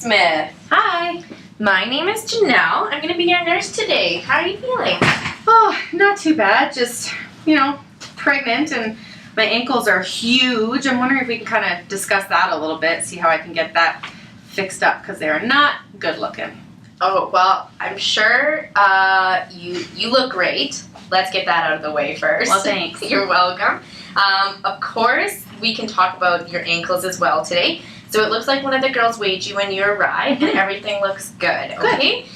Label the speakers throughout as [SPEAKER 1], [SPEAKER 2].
[SPEAKER 1] Smith.
[SPEAKER 2] Hi.
[SPEAKER 1] My name is Janel. I'm going to be your nurse today. How are you feeling?
[SPEAKER 2] Oh, not too bad. Just, pregnant and my ankles are huge. I'm wondering if we can kind of discuss that a little bit, see how I can get that fixed up because they are not good looking.
[SPEAKER 1] Oh, well, I'm sure you look great. Let's get that out of the way first.
[SPEAKER 2] Well, thanks.
[SPEAKER 1] You're welcome. Of course, we can talk about your ankles as well today. So it looks like one of the girls weighed you when you arrived, and everything looks good, okay?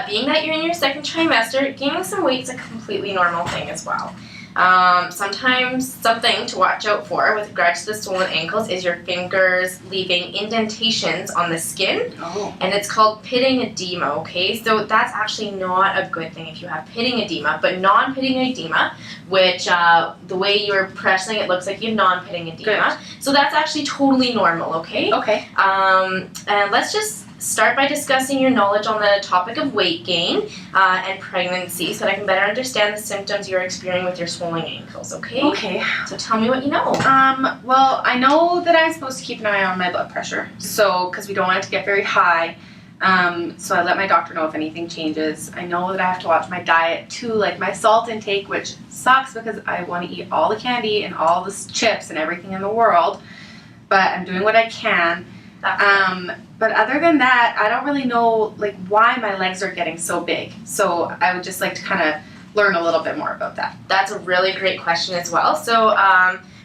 [SPEAKER 1] Being that you're in your second trimester, gaining some weight is a completely normal thing as well. Sometimes something to watch out for with regards to the swollen ankles is your fingers leaving indentations on the skin, and it's called pitting edema, okay? So that's actually not a good thing if you have pitting edema, but non-pitting edema, which the way you're pressing it looks like you have non-pitting edema. Good. So that's actually totally normal, okay?
[SPEAKER 2] Okay.
[SPEAKER 1] And let's just start by discussing your knowledge on the topic of weight gain and pregnancy so that I can better understand the symptoms you're experiencing with your swollen ankles, okay?
[SPEAKER 2] Okay.
[SPEAKER 1] So tell me what you know.
[SPEAKER 2] Well, I know that I'm supposed to keep an eye on my blood pressure, so because we don't want it to get very high. So I let my doctor know if anything changes. I know that I have to watch my diet too, like my salt intake, which sucks because I want to eat all the candy and all the chips and everything in the world, but I'm doing what I can. But other than that, I don't really know why my legs are getting so big. So I would just like to kind of learn a little bit more about that.
[SPEAKER 1] That's a really great question as well. So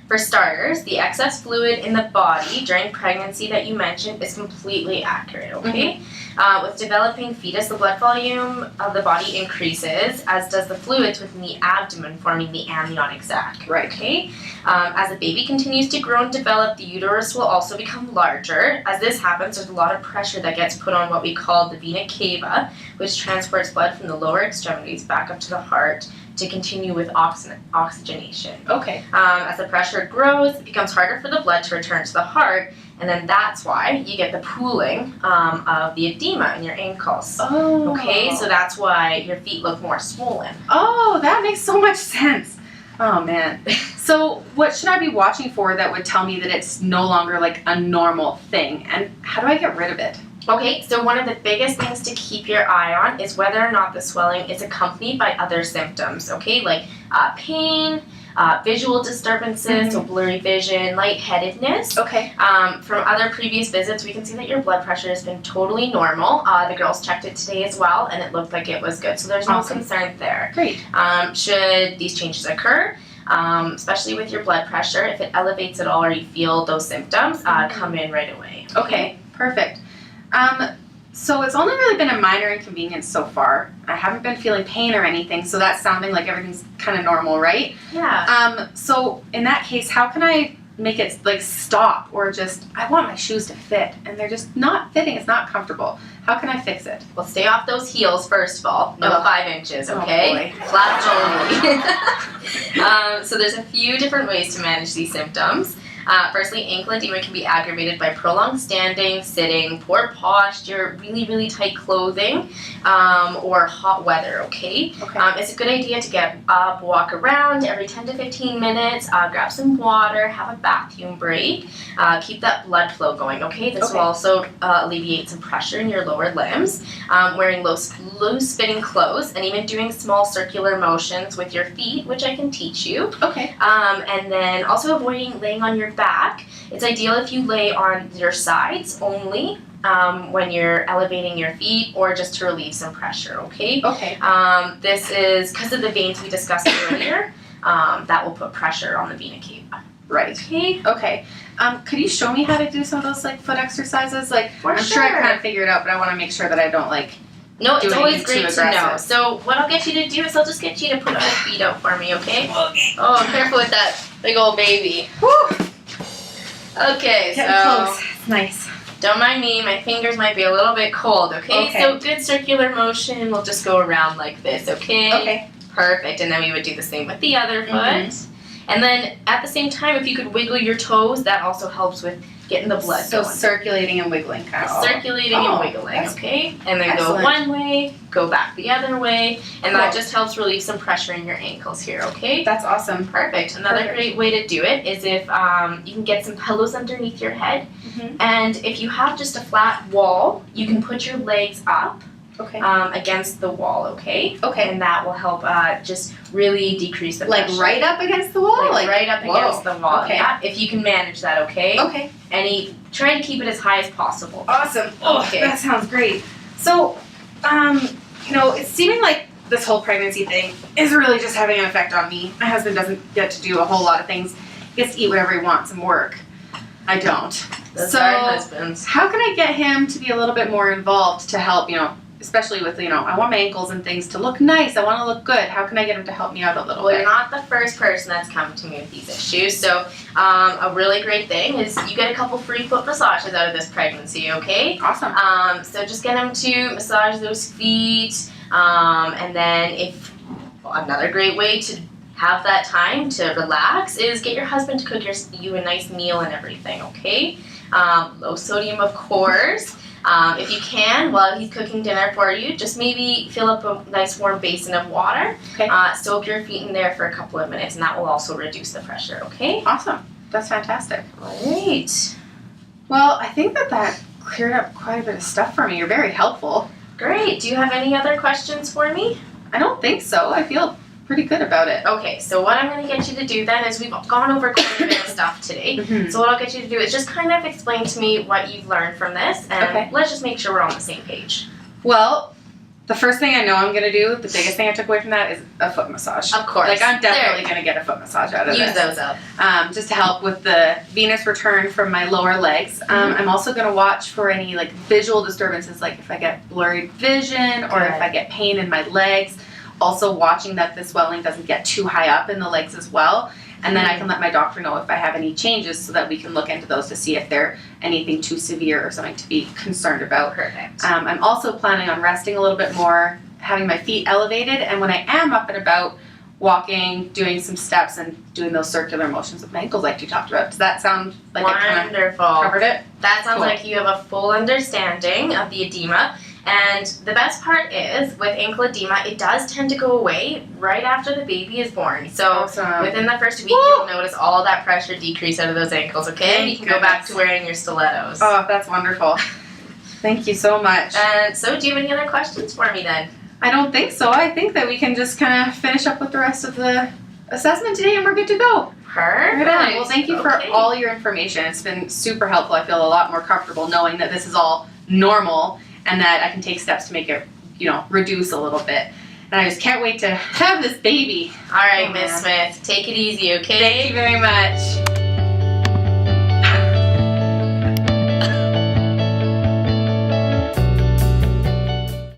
[SPEAKER 1] for starters, the excess fluid in the body during pregnancy that you mentioned is completely accurate, okay? With developing fetus, the blood volume of the body increases, as does the fluids within the abdomen, forming the amniotic sac.
[SPEAKER 2] Right.
[SPEAKER 1] Okay? As the baby continues to grow and develop, the uterus will also become larger. As this happens, there's a lot of pressure that gets put on what we call the vena cava, which transports blood from the lower extremities back up to the heart to continue with oxygenation.
[SPEAKER 2] Okay.
[SPEAKER 1] As the pressure grows, it becomes harder for the blood to return to the heart, and then that's why you get the pooling of the edema in your ankles.
[SPEAKER 2] Oh.
[SPEAKER 1] Okay, so that's why your feet look more swollen.
[SPEAKER 2] Oh, that makes so much sense. Oh, man. So what should I be watching for that would tell me that it's no longer a normal thing? And how do I get rid of it?
[SPEAKER 1] Okay, so one of the biggest things to keep your eye on is whether or not the swelling is accompanied by other symptoms, okay, like pain, visual disturbances, so blurry vision, lightheadedness.
[SPEAKER 2] Okay.
[SPEAKER 1] From other previous visits, we can see that your blood pressure has been totally normal. The girls checked it today as well, and it looked like it was good, so there's no concern there.
[SPEAKER 2] Great.
[SPEAKER 1] Should these changes occur, especially with your blood pressure, if it elevates at all or you feel those symptoms, come in right away.
[SPEAKER 2] Okay, perfect. So it's only really been a minor inconvenience so far. I haven't been feeling pain or anything, so that's sounding like everything's kind of normal, right?
[SPEAKER 1] Yeah.
[SPEAKER 2] So in that case, how can I make it stop, or just, I want my shoes to fit and they're just not fitting, it's not comfortable. How can I fix it?
[SPEAKER 1] Well, stay off those heels first of all. No 5 inches, okay?
[SPEAKER 2] Oh,
[SPEAKER 1] Flat only. So there's a few different ways to manage these symptoms. Firstly, ankle edema can be aggravated by prolonged standing, sitting, poor posture, really, really tight clothing, or hot weather, okay? It's a good idea to get up, walk around every 10 to 15 minutes, grab some water, have a bathroom break, keep that blood flow going, okay? This will also alleviate some pressure in your lower limbs. Wearing loose-fitting clothes, and even doing small circular motions with your feet, which I can teach you.
[SPEAKER 2] Okay.
[SPEAKER 1] And then also avoiding laying on your back. It's ideal if you lay on your sides only when you're elevating your feet, or just to relieve some pressure, okay?
[SPEAKER 2] Okay.
[SPEAKER 1] This is because of the veins we discussed earlier, that will put pressure on the vena cava.
[SPEAKER 2] Right.
[SPEAKER 1] Okay.
[SPEAKER 2] Okay. Could you show me how to do some of those foot exercises? I'm
[SPEAKER 1] sure
[SPEAKER 2] I kind of figured it out, but I want to make sure that I don't
[SPEAKER 1] No, it's always great to know.
[SPEAKER 2] aggressive.
[SPEAKER 1] So what I'll get you to do is I'll just get you to put your feet out for me, okay? Okay. Oh, careful with that big old baby.
[SPEAKER 2] Woo!
[SPEAKER 1] Okay,
[SPEAKER 2] Getting close. It's nice.
[SPEAKER 1] Don't mind me, my fingers might be a little bit cold, okay? So good circular motion, we'll just go around like this, okay?
[SPEAKER 2] Okay.
[SPEAKER 1] Perfect, and then we would do the same with the other foot. And then at the same time, if you could wiggle your toes, that also helps with getting the blood
[SPEAKER 2] So
[SPEAKER 1] going.
[SPEAKER 2] circulating and wiggling kind of.
[SPEAKER 1] Circulating and wiggling, okay? And then
[SPEAKER 2] excellent.
[SPEAKER 1] go one way, go back the other way, and that just helps relieve some pressure in your ankles here, okay?
[SPEAKER 2] That's awesome.
[SPEAKER 1] Perfect. Another great way to do it is if you can get some pillows underneath your head, and if you have just a flat wall, you can put your legs up against the wall, okay?
[SPEAKER 2] Okay.
[SPEAKER 1] And that will help just really decrease the
[SPEAKER 2] Like
[SPEAKER 1] pressure.
[SPEAKER 2] right up against the wall?
[SPEAKER 1] Like right up against the wall.
[SPEAKER 2] Okay.
[SPEAKER 1] Yeah, if you can manage that, okay?
[SPEAKER 2] Okay.
[SPEAKER 1] And try to keep it as high as possible.
[SPEAKER 2] Awesome. Oh,
[SPEAKER 1] Okay.
[SPEAKER 2] that sounds great. So, you know, it's seeming like this whole pregnancy thing is really just having an effect on me. My husband doesn't get to do a whole lot of things. He gets to eat whatever he wants and work. I don't.
[SPEAKER 1] Those
[SPEAKER 2] So,
[SPEAKER 1] are husbands.
[SPEAKER 2] how can I get him to be a little bit more involved to help, you know, especially with, you know, I want my ankles and things to look nice. I want to look good. How can I get him to help me out a little
[SPEAKER 1] Well,
[SPEAKER 2] bit?
[SPEAKER 1] you're not the first person that's come to me with these issues. So a really great thing is you get a couple free foot massages out of this pregnancy, okay?
[SPEAKER 2] Awesome.
[SPEAKER 1] So just get them to massage those feet. And then another great way to have that time to relax is get your husband to cook you a nice meal and everything, okay? Low sodium, of course. If you can, while he's cooking dinner for you, just maybe fill up a nice warm basin of water.
[SPEAKER 2] Okay.
[SPEAKER 1] Soak your feet in there for a couple of minutes, and that will also reduce the pressure, okay?
[SPEAKER 2] Awesome. That's fantastic.
[SPEAKER 1] Great.
[SPEAKER 2] Well, I think that cleared up quite a bit of stuff for me. You're very helpful.
[SPEAKER 1] Great. Do you have any other questions for me?
[SPEAKER 2] I don't think so. I feel pretty good about it.
[SPEAKER 1] Okay, so what I'm going to get you to do then is we've gone over quite a bit of stuff today. So what I'll get you to do is just kind of explain to me what you've learned from this, and let's just make sure we're on the same page.
[SPEAKER 2] Well, the first thing I know I'm going to do, the biggest thing I took away from that is a foot massage.
[SPEAKER 1] Of course.
[SPEAKER 2] Like, I'm definitely going to get a foot massage out of
[SPEAKER 1] Use
[SPEAKER 2] this.
[SPEAKER 1] those up.
[SPEAKER 2] Just to help with the venous return from my lower legs. I'm also going to watch for any, like, visual disturbances, like if I get blurry vision or if I get pain in my legs. Also watching that the swelling doesn't get too high up in the legs as well. And then I can let my doctor know if I have any changes so that we can look into those to see if they're anything too severe or something to be concerned about.
[SPEAKER 1] Perfect.
[SPEAKER 2] I'm also planning on resting a little bit more, having my feet elevated, and when I am up and about, walking, doing some steps, and doing those circular motions with my ankles like you talked about. Does that sound like I kind of
[SPEAKER 1] Wonderful.
[SPEAKER 2] covered it?
[SPEAKER 1] That sounds like you have a full understanding of the edema. And the best part is, with ankle edema, it does tend to go away right after the baby is born. So within the first week, you'll notice all that pressure decrease out of those ankles, okay? And you can go back to wearing your stilettos.
[SPEAKER 2] Oh, that's wonderful. Thank you so much.
[SPEAKER 1] And so do you have any other questions for me then?
[SPEAKER 2] I don't think so. I think that we can just kind of finish up with the rest of the assessment today and we're good to go.
[SPEAKER 1] Perfect.
[SPEAKER 2] Right on. Well, thank you for all your information. It's been super helpful. I feel a lot more comfortable knowing that this is all normal and that I can take steps to make it, you know, reduce a little bit. And I just can't wait to have this baby.
[SPEAKER 1] All right, Miss Smith. Take it easy, okay?
[SPEAKER 2] Thank you very much.